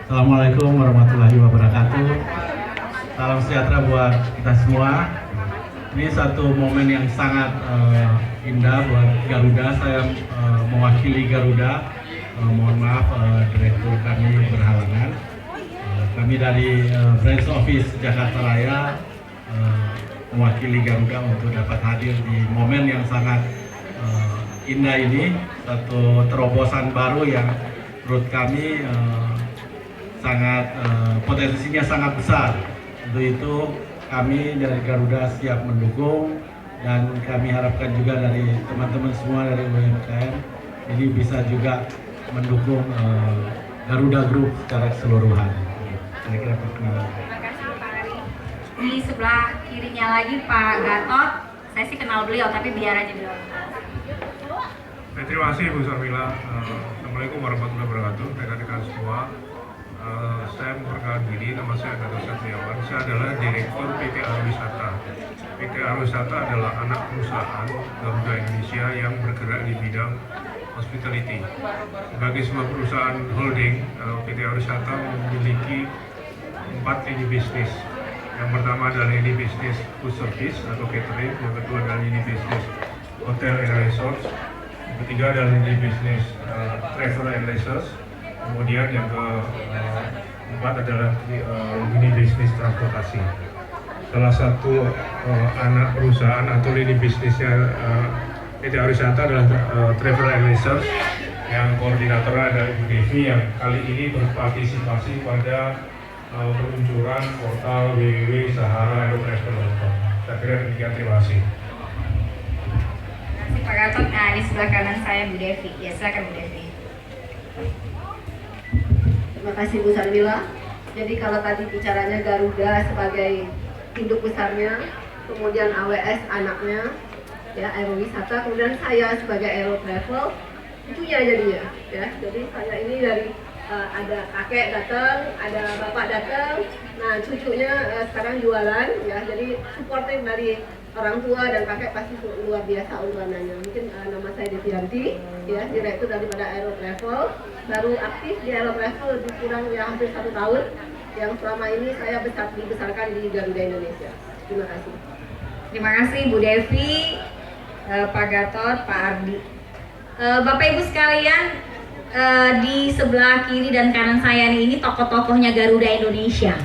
Assalamualaikum warahmatullahi wabarakatuh. Salam sejahtera buat kita semua. Ini satu momen yang sangat indah buat Garuda. Saya mewakili Garuda. Mohon maaf direktur kami berhalangan. Kami dari branch office Jakarta Raya mewakili Garuda untuk dapat hadir di momen yang sangat indah ini. Satu terobosan baru yang menurut kami sangat potensinya sangat besar. Untuk itu kami dari Garuda siap mendukung, dan kami harapkan juga dari teman-teman semua dari UMKM ini bisa juga mendukung Garuda Group secara keseluruhan. Kira-kira perkenalan. Terima kasih Pak Ari. Di sebelah kirinya lagi Pak Gatot, saya sih kenal beliau tapi biar aja beliau. Terima kasih Bu Sarmila. Assalamualaikum warahmatullahi wabarakatuh. Rekan-rekan semua, saya memperkenalkan diri. Nama saya Gatot Satriawan. Saya adalah Direktur PT Arowisata. PT Arowisata adalah anak perusahaan Garuda Indonesia yang bergerak di bidang hospitality. Sebagai sebuah perusahaan holding, PT Arowisata memiliki 4 lini bisnis. Yang pertama adalah lini bisnis food service atau catering. Yang kedua adalah lini bisnis hotel and resorts. Ketiga adalah lini bisnis travel and leisure. Kemudian yang keempat adalah lini bisnis transportasi. Salah satu anak perusahaan atau lini bisnisnya PT Arowisata adalah travel and leisure, yang koordinator adalah Ibu Devi yang kali ini berpartisipasi pada peluncuran portal www.sahara.travel.com. Saya kira demikian, terima kasih. Pak Gatot, nah di sebelah kanan saya Bu Devi. Ya silakan Bu Devi. Terima kasih Bu Sarmila. Jadi kalau tadi bicaranya Garuda sebagai induk besarnya, kemudian AWS anaknya, ya Aerowisata, kemudian saya sebagai Aero Travel, cucunya jadinya, ya. Jadi saya ini dari ada kakek datang, ada bapak datang, nah cucunya sekarang jualan, ya. Jadi supporting dari orang tua dan kakek pasti luar biasa unggulannya. Mungkin nama saya Devianti, ya, direktur daripada Aero Travel. Baru aktif di Aero Travel lebih kurang ya hampir 1 tahun. Yang selama ini saya dibesarkan di Garuda Indonesia. Terima kasih. Terima kasih Bu Devi, Pak Gatot, Pak Ardi. Bapak Ibu sekalian, di sebelah kiri dan kanan saya ini tokoh-tokohnya Garuda Indonesia.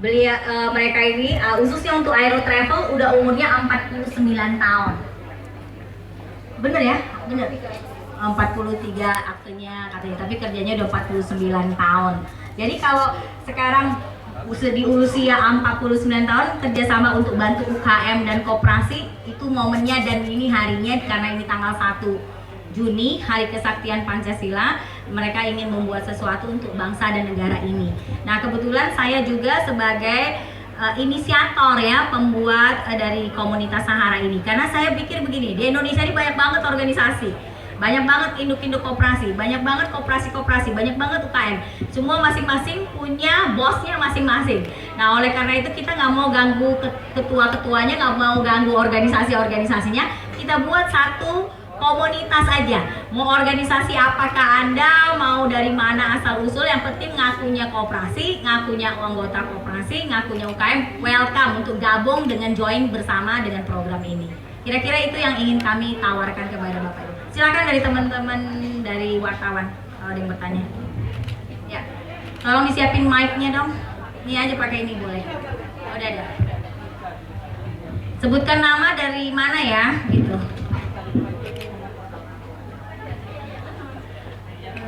Mereka ini khususnya untuk Aero Travel udah umurnya 49 tahun. Bener ya? Bener. 43 aktenya katanya, tapi kerjanya udah 49 tahun. Jadi kalau sekarang di usia 49 tahun kerjasama untuk bantu UKM dan koperasi, itu momennya dan ini harinya karena ini tanggal 1 Juni, Hari Kesaktian Pancasila, mereka ingin membuat sesuatu untuk bangsa dan negara ini. Nah, kebetulan saya juga sebagai inisiator ya, pembuat dari komunitas Sahara ini. Karena saya pikir begini, di Indonesia ini banyak banget organisasi, banyak banget induk-induk koperasi, banyak banget koperasi-koperasi, banyak banget UKM. Semua masing-masing punya bosnya masing-masing. Nah, oleh karena itu kita nggak mau ganggu ketua-ketuanya, nggak mau ganggu organisasi-organisasinya. Kita buat satu komunitas aja. Mau organisasi apakah Anda, mau dari mana asal usul, yang penting ngakunya koperasi, ngakunya anggota koperasi, ngakunya UKM, welcome untuk gabung dengan join bersama dengan program ini. Kira-kira itu yang ingin kami tawarkan kepada Bapak Ibu. Silakan dari teman-teman dari wartawan kalau ada yang bertanya. Ya, tolong disiapin mic-nya dong. Ini aja pakai ini boleh. Udah ada. Sebutkan nama dari mana ya, gitu.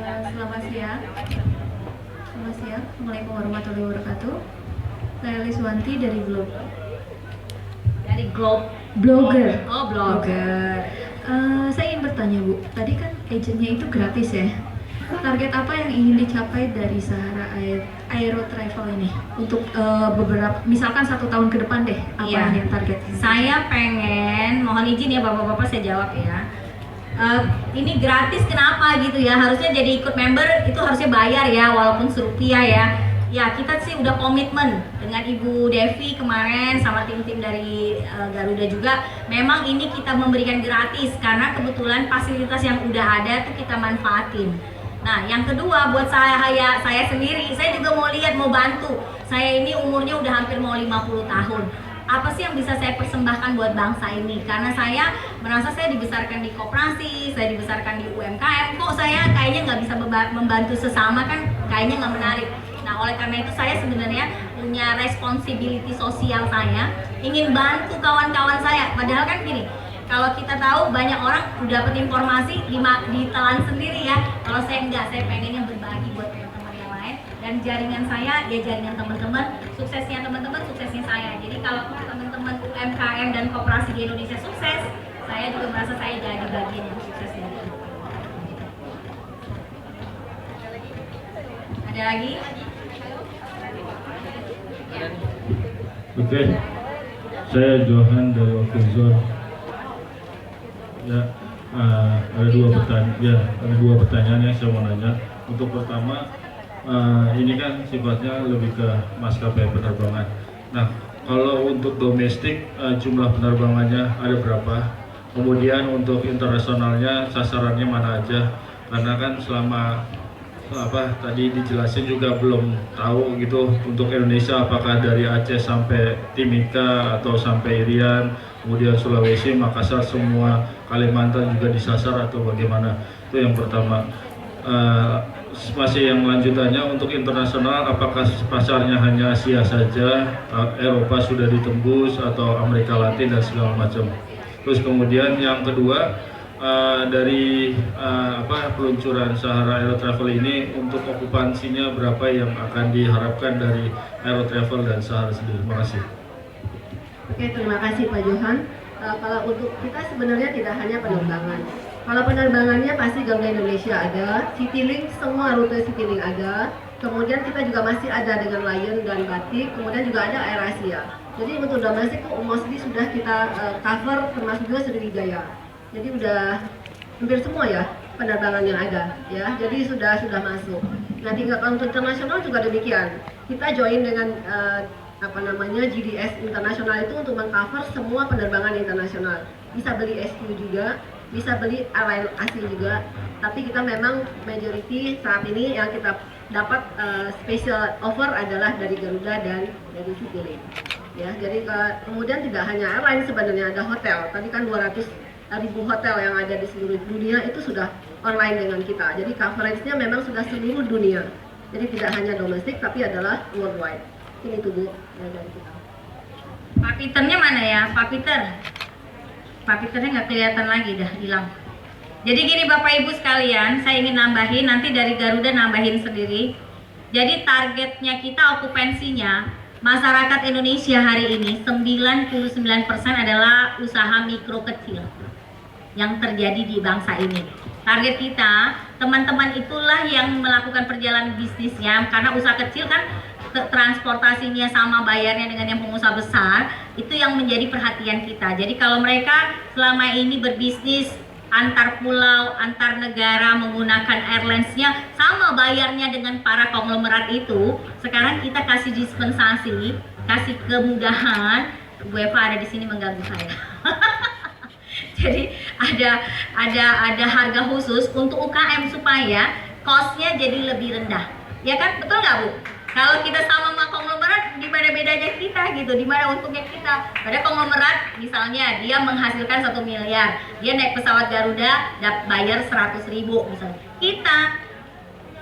Selamat siang. Assalamualaikum warahmatullahi wabarakatuh. Saya Liswanti dari Globe. Dari Globe Blogger. Oh, blogger. Saya ingin bertanya Bu, tadi kan agentnya itu gratis ya. Target apa yang ingin dicapai dari Sahara Aero Travel ini untuk beberapa, misalkan 1 tahun ke depan deh, apa yang target? Saya pengen, mohon izin ya bapak-bapak saya jawab ya. Ini gratis kenapa gitu ya, harusnya jadi ikut member itu harusnya bayar ya, walaupun serupiah ya. Ya kita sih udah komitmen dengan Ibu Devi kemarin sama tim-tim dari Garuda juga, memang ini kita memberikan gratis karena kebetulan fasilitas yang udah ada tuh kita manfaatin. Nah, yang kedua buat saya sendiri, saya juga mau lihat, mau bantu. Saya ini umurnya udah hampir mau 50 tahun. Apa sih yang bisa saya persembahkan buat bangsa ini? Karena saya merasa saya dibesarkan di koperasi, saya dibesarkan di UMKM, kok saya kayaknya nggak bisa membantu sesama, kan kayaknya nggak menarik. Nah, oleh karena itu saya sebenarnya punya responsibility sosial, saya ingin bantu kawan-kawan saya. Padahal kan gini, kalau kita tahu banyak orang dapat informasi ditelan sendiri ya. Kalau saya enggak, saya pengennya berbagi buat teman-teman yang lain. Dan jaringan saya, ya jaringan teman-teman, suksesnya teman-teman, suksesnya saya. Jadi kalau teman-teman UMKM dan koperasi di Indonesia sukses, saya juga merasa saya jadi bagian yang sukses dari itu. Ada lagi? Oke, saya Johan dari Okezor. Ya, ada dua pertanyaan yang saya mau nanya. Untuk pertama, ini kan sifatnya lebih ke maskapai penerbangan. Nah, kalau untuk domestik jumlah penerbangannya ada berapa? Kemudian untuk internasionalnya sasarannya mana aja? Karena kan selama tadi dijelasin juga belum tahu gitu untuk Indonesia, apakah dari Aceh sampai Timika atau sampai Irian, kemudian Sulawesi, Makassar, semua Kalimantan juga disasar atau bagaimana? Itu yang pertama. Masih yang lanjutannya untuk internasional, apakah pasarnya hanya Asia saja, Eropa sudah ditembus atau Amerika Latin dan segala macam. Terus kemudian yang kedua, dari peluncuran Sahara Aero Travel ini, untuk okupansinya berapa yang akan diharapkan dari Aero Travel dan Sahara sendiri? Terima kasih. Oke, terima kasih Pak Johan. Kalau untuk kita sebenarnya tidak hanya penerbangan. Kalau penerbangannya pasti Garuda Indonesia ada, Citylink, semua rute Citylink ada. Kemudian kita juga masih ada dengan Lion dan Batik, kemudian juga ada AirAsia. Jadi untuk domestik itu mostly sudah kita cover, termasuk juga Sriwijaya. Jadi udah hampir semua ya penerbangan yang ada ya. Jadi sudah masuk. Nah, tinggal untuk internasional juga demikian. Kita join dengan GDS internasional itu untuk mengcover semua penerbangan internasional. Bisa beli SQ juga, bisa beli airline asing juga. Tapi kita memang majority saat ini yang kita dapat special offer adalah dari Garuda dan dari Citylink. Ya, jadi kemudian tidak hanya airline, sebenarnya ada hotel. Tadi kan 200.000 hotel yang ada di seluruh dunia itu sudah online dengan kita. Jadi coveragenya memang sudah seluruh dunia. Jadi tidak hanya domestik tapi adalah worldwide. Ini tuh Bu dari kita. Pak Peternya mana ya? Pak Peternya nggak kelihatan lagi, dah hilang. Jadi gini Bapak Ibu sekalian, saya ingin nambahin, nanti dari Garuda nambahin sendiri. Jadi targetnya kita okupansinya, masyarakat Indonesia hari ini 99% adalah usaha mikro kecil yang terjadi di bangsa ini. Target kita, teman-teman itulah yang melakukan perjalanan bisnisnya, karena usaha kecil kan transportasinya sama bayarnya dengan yang pengusaha besar, itu yang menjadi perhatian kita. Jadi kalau mereka selama ini berbisnis antar pulau, antar negara menggunakan airlines-nya sama bayarnya dengan para konglomerat itu, sekarang kita kasih dispensasi, kasih kemudahan. Bu Eva ada di sini mengganggu saya. Jadi ada harga khusus untuk UKM supaya cost-nya jadi lebih rendah. Ya kan? Betul nggak Bu? Kalau kita sama konglomerat, di mana bedanya kita gitu? Di mana untungnya kita? Pada konglomerat misalnya dia menghasilkan 1 miliar, dia naik pesawat Garuda bayar 100.000 misalnya. Kita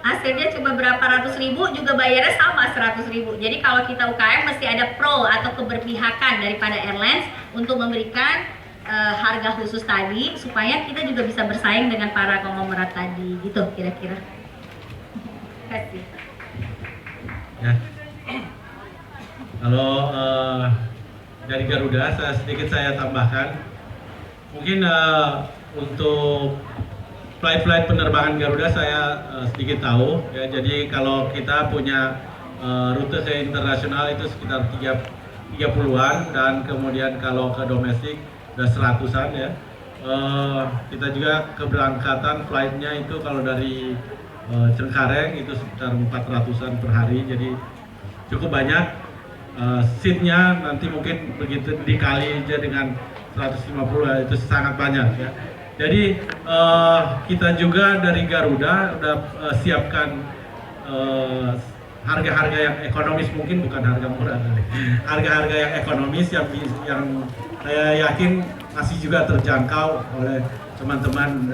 hasilnya cuma berapa ratus ribu juga bayarnya sama 100.000. Jadi kalau kita UKM mesti ada pro atau keberpihakan daripada airlines untuk memberikan harga khusus tadi supaya kita juga bisa bersaing dengan para konglomerat tadi gitu kira-kira. Terima kasih. Ya. Kalau dari Garuda sedikit saya tambahkan, mungkin untuk flight penerbangan Garuda saya sedikit tahu ya. Jadi kalau kita punya rute ke internasional itu sekitar 30-an, dan kemudian kalau ke domestik udah 100-an ya. Kita juga keberangkatan flightnya itu kalau dari Cengkareng itu sekitar 400-an per hari, jadi cukup banyak. Seatnya nanti mungkin begitu dikali aja dengan 150 itu sangat banyak ya. Jadi kita juga dari Garuda udah siapkan harga-harga yang ekonomis, mungkin bukan harga murah, harga-harga yang ekonomis yang saya yakin masih juga terjangkau oleh teman-teman